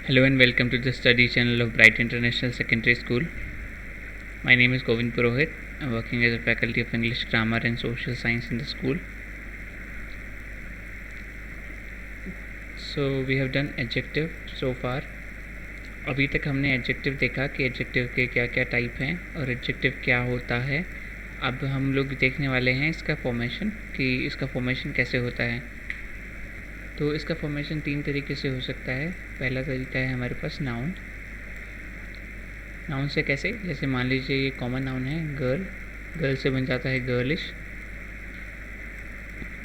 Hello and welcome to the study channel of Bright International Secondary School. My name is Govind Purohit. I'm working as a faculty of English, Grammar and Social Science in the school. So we have done adjective so far. अभी तक हमने adjective देखा कि adjective के क्या क्या type हैं और adjective क्या होता है. अब हम लोग देखने वाले हैं इसका फॉर्मेशन कि इसका फॉर्मेशन कैसे होता है. तो इसका फॉर्मेशन 3 तरीके से हो सकता है. पहला तरीका है हमारे पास नाउन. नाउन से कैसे, जैसे मान लीजिए ये कॉमन नाउन है गर्ल, गर्ल से बन जाता है गर्लिश.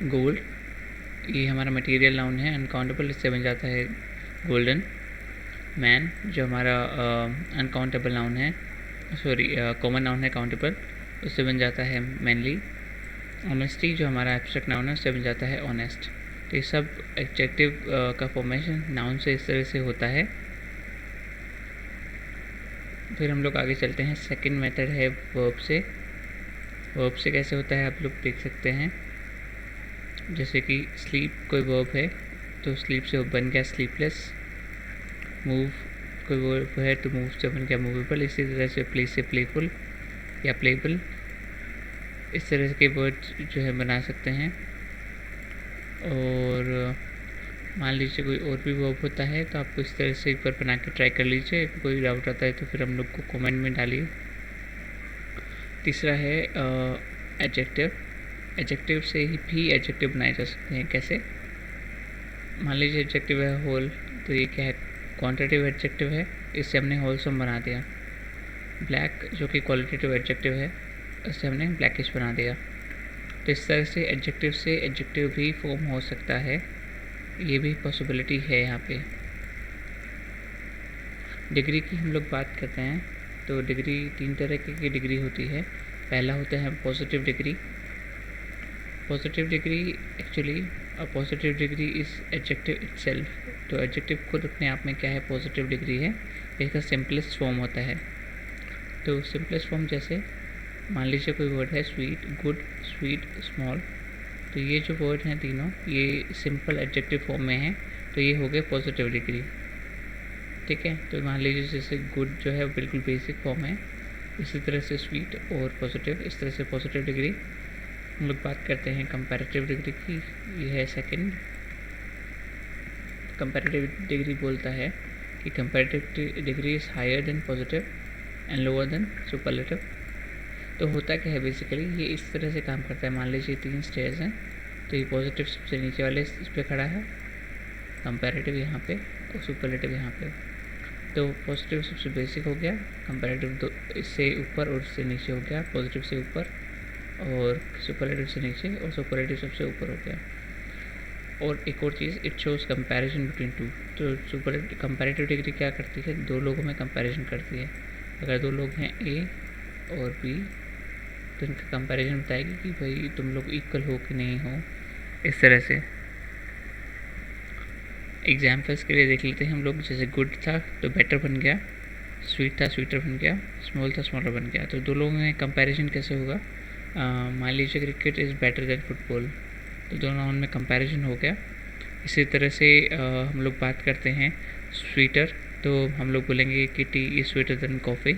गोल्ड, ये हमारा मटेरियल नाउन है अनकाउंटेबल, इससे बन जाता है गोल्डन. मैन जो हमारा अनकाउंटेबल नाउन है, सॉरी कॉमन नाउन है काउंटेबल, उससे बन जाता है मैनली. ऑनेस्टी जो हमारा एब्स्ट्रैक्ट नाउन है, उससे बन जाता है ऑनेस्ट. तो ये सब एडजेक्टिव का फॉर्मेशन नाउन से इस तरह से होता है. फिर हम लोग आगे चलते हैं. सेकंड मेथड है वर्ब से. वर्ब से कैसे होता है आप लोग देख सकते हैं. जैसे कि स्लीप कोई वर्ब है तो स्लीप से बन गया स्लीपलेस. मूव कोई वर्ब है तो मूव से बन गया मूवेबल. इसी तरह से प्ले से प्लेफुल या प्लेबल, इस तरह के वर्ड जो है बना सकते हैं. और मान लीजिए कोई और भी वर्ब होता है तो आपको इस तरह से एक बार बना के ट्राई कर लीजिए. कोई डाउट आता है तो फिर हम लोग को कमेंट में डालिए. तीसरा है एडजेक्टिव. एडजेक्टिव से ही भी एडजेक्टिव बनाए जा सकते हैं. कैसे, मान लीजिए एडजेक्टिव है होल, तो ये क्या है, क्वांटिटेटिव एडजेक्टिव है, इससे हमने होलसम बना दिया. ब्लैक जो कि क्वालिटेटिव एडजेक्टिव है, इससे हमने ब्लैकिश बना दिया. तो इस तरह से एडजेक्टिव भी फॉर्म हो सकता है. ये भी पॉसिबिलिटी है यहाँ पे. डिग्री की हम लोग बात करते हैं तो डिग्री 3 तरह की डिग्री होती है. पहला होता है positive degree. Positive degree actually positive degree is adjective itself. तो एडजेक्टिव खुद अपने आप में क्या है, पॉजिटिव डिग्री है. इसका सिंपलेस्ट फॉर्म होता है. तो सिंपलेस्ट फॉर्म जैसे मान लीजिए कोई वर्ड है स्वीट, गुड, स्वीट, स्मॉल. तो ये जो वर्ड हैं तीनों ये सिंपल एडजेक्टिव फॉर्म में हैं. तो ये हो गए पॉजिटिव डिग्री. ठीक है. तो मान लीजिए जैसे गुड जो है बिल्कुल बेसिक फॉर्म है, इसी तरह से स्वीट और पॉजिटिव, इस तरह से पॉजिटिव डिग्री. हम लोग बात करते हैं कंपैरेटिव डिग्री की. ये है सेकंड. कंपैरेटिव डिग्री बोलता है कि comparative degree is higher than positive and lower than superlative. तो होता क्या है बेसिकली, ये इस तरह से काम करता है. मान लीजिए 3 स्टेयर्स हैं, तो ये पॉजिटिव सबसे नीचे वाले इस पे खड़ा है, कंपैरेटिव यहाँ पे और सुपरलेटिव यहाँ पे. तो पॉजिटिव सबसे बेसिक हो गया, कंपैरेटिव इससे ऊपर और इससे नीचे हो गया, पॉजिटिव से ऊपर और सुपरलेटिव से नीचे और सुपरलेटिव सबसे ऊपर हो गया. और एक और चीज़, it shows comparison between two. तो सुपरलेटिव कंपैरेटिव डिग्री क्या करती है, दो लोगों में कंपैरिजन करती है. अगर दो लोग हैं ए और बी तो इनका कंपैरिजन बताएगी कि भाई तुम लोग इक्वल हो कि नहीं हो. इस तरह से एग्जाम्पल्स के लिए देख लेते हैं हम लोग. जैसे गुड था तो बेटर बन गया, स्वीट था स्वीटर बन गया, स्मॉल था स्मॉलर बन गया. तो दो लोगों में कंपैरिजन कैसे होगा. मान लीजिए cricket is better than football, तो दोनों में कंपैरिजन हो गया. इसी तरह से हम लोग बात करते हैं स्वीटर, तो हम लोग बोलेंगे कि tea is sweeter than coffee.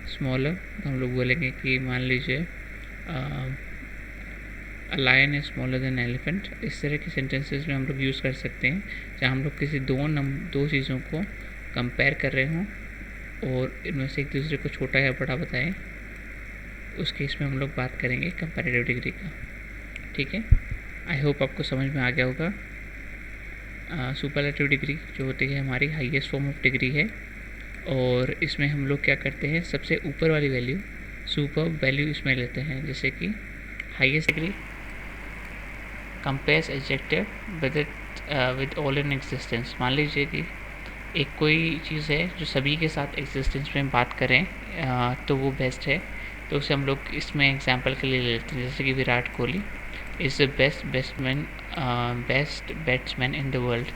Smaller तो हम लोग बोलेंगे कि मान लीजिए a lion is smaller than elephant. इस तरह के सेंटेंसेस में हम लोग यूज़ कर सकते हैं जहाँ हम लोग किसी दो चीज़ों को कंपेयर कर रहे हों और इनमें से एक दूसरे को छोटा या बड़ा बताएं. उस केस में हम लोग बात करेंगे कंपैरेटिव डिग्री का. ठीक है, आई होप आपको समझ में आ गया होगा. सुपरलेटिव डिग्री जो होती है हमारी हाईएस्ट फॉर्म ऑफ डिग्री है. और इसमें हम लोग क्या करते हैं, सबसे ऊपर वाली वैल्यू सुपर वैल्यू इसमें लेते हैं. जैसे कि highest degree compares adjective with all in existence. मान लीजिए कि एक कोई चीज़ है जो सभी के साथ एग्जिस्टेंस में बात करें तो वो बेस्ट है. तो उसे हम लोग इसमें एग्जांपल के लिए ले लेते हैं. जैसे कि Virat Kohli is the best batsman in the world.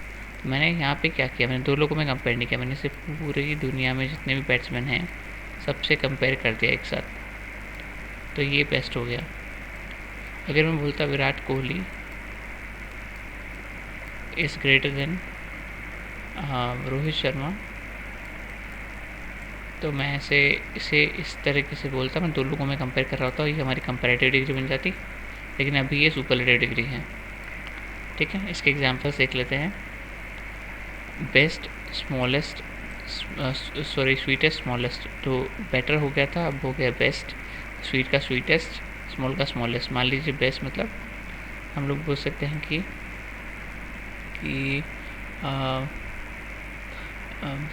मैंने यहाँ पे क्या किया, मैंने दो लोगों में कंपेयर नहीं किया, मैंने सिर्फ पूरी दुनिया में जितने भी बैट्समैन हैं सबसे कंपेयर कर दिया एक साथ. तो ये बेस्ट हो गया. अगर मैं बोलता Virat Kohli is greater than Rohit Sharma, तो मैं इसे इस तरीके से बोलता, मैं दो लोगों में कंपेयर कर रहा होता, ये हमारी कंपैरेटिव डिग्री बन जाती, लेकिन अभी ये सुपरलेटिव डिग्री है। ठीक है, इसके एग्जांपल्स देख लेते हैं। बेस्ट, स्मॉलेस्ट, स्वीटेस्ट, स्मॉलेस्ट, तो बेटर हो गया था, अब हो गया बेस्ट, स्वीट का स्वीटेस्ट, स्मॉल का स्मॉलेस्ट। मान लीजिए बेस्ट मतलब हम लोग बोल सकते हैं कि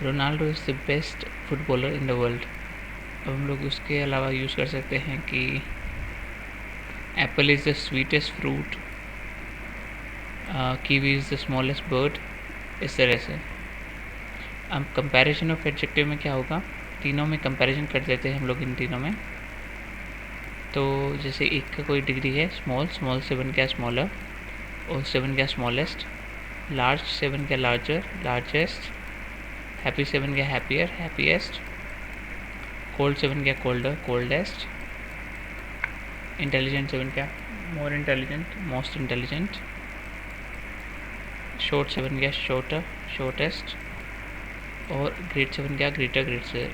Ronaldo is the best footballer in the world. अब हम लोग उसके अलावा यूज़ कर सकते हैं कि Apple is the sweetest fruit, kiwi is the smallest bird, इस तरह से। अब कंपैरिजन ऑफ एडजेक्टिव में क्या होगा, तीनों में कंपैरिजन कर देते हैं हम लोग इन तीनों में। तो जैसे एक का कोई डिग्री है स्मॉल, स्मॉल से बन गया स्मॉलर, और से बन गया स्मॉलेस्ट, लार्ज से बन गया लार्जर, लार्जेस्ट, हैप्पी से बन गया हैप्पियर, हैप्पीएस्ट, कोल्ड से बन गया कोल्डर, कोल्डेस्ट, इंटेलिजेंट से बन गया more intelligent, most intelligent, short से बन गया शॉर्टर, शॉर्टेस्ट, और ग्रेट से बन गया ग्रेटर, ग्रेट से।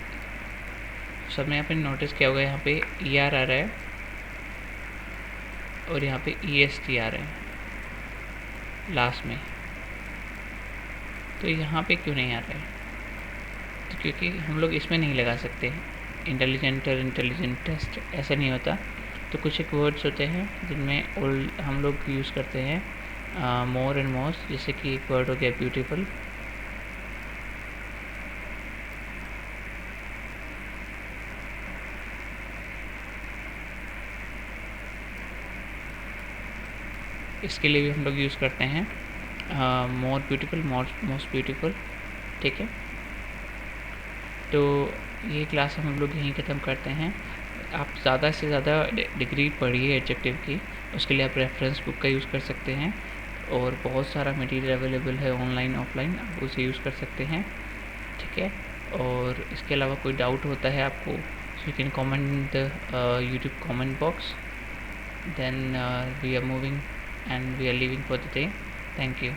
सब में यहाँ पे नोटिस किया होगा, यहाँ पे ई आर आ रहा है और यहाँ पे ई एस टी आ रहा है लास्ट में, तो यहाँ पे क्यों नहीं आ रहा है, तो क्योंकि हम लोग इसमें नहीं लगा सकते इंटेलिजेंट और इंटेलिजेंट टेस्ट, ऐसा नहीं होता। तो कुछ एक वर्ड्स होते हैं जिनमें हम लोग यूज़ करते हैं मोर एंड मोस्ट, जैसे कि एक वर्ड हो गया ब्यूटीफुल, इसके लिए भी हम लोग यूज़ करते हैं मोर ब्यूटीफुल, मोस्ट ब्यूटीफुल। ठीक है, तो ये क्लास हम लोग यहीं ख़त्म करते हैं। आप ज़्यादा से ज़्यादा डिग्री पढ़िए एडजेक्टिव की, उसके लिए आप रेफरेंस बुक का यूज़ कर सकते हैं, और बहुत सारा मटेरियल अवेलेबल है ऑनलाइन ऑफलाइन, आप उसे यूज़ कर सकते हैं। ठीक है, और इसके अलावा कोई डाउट होता है आपको, so you can comment the YouTube comment box, then we are moving and we are leaving for the day. Thank you.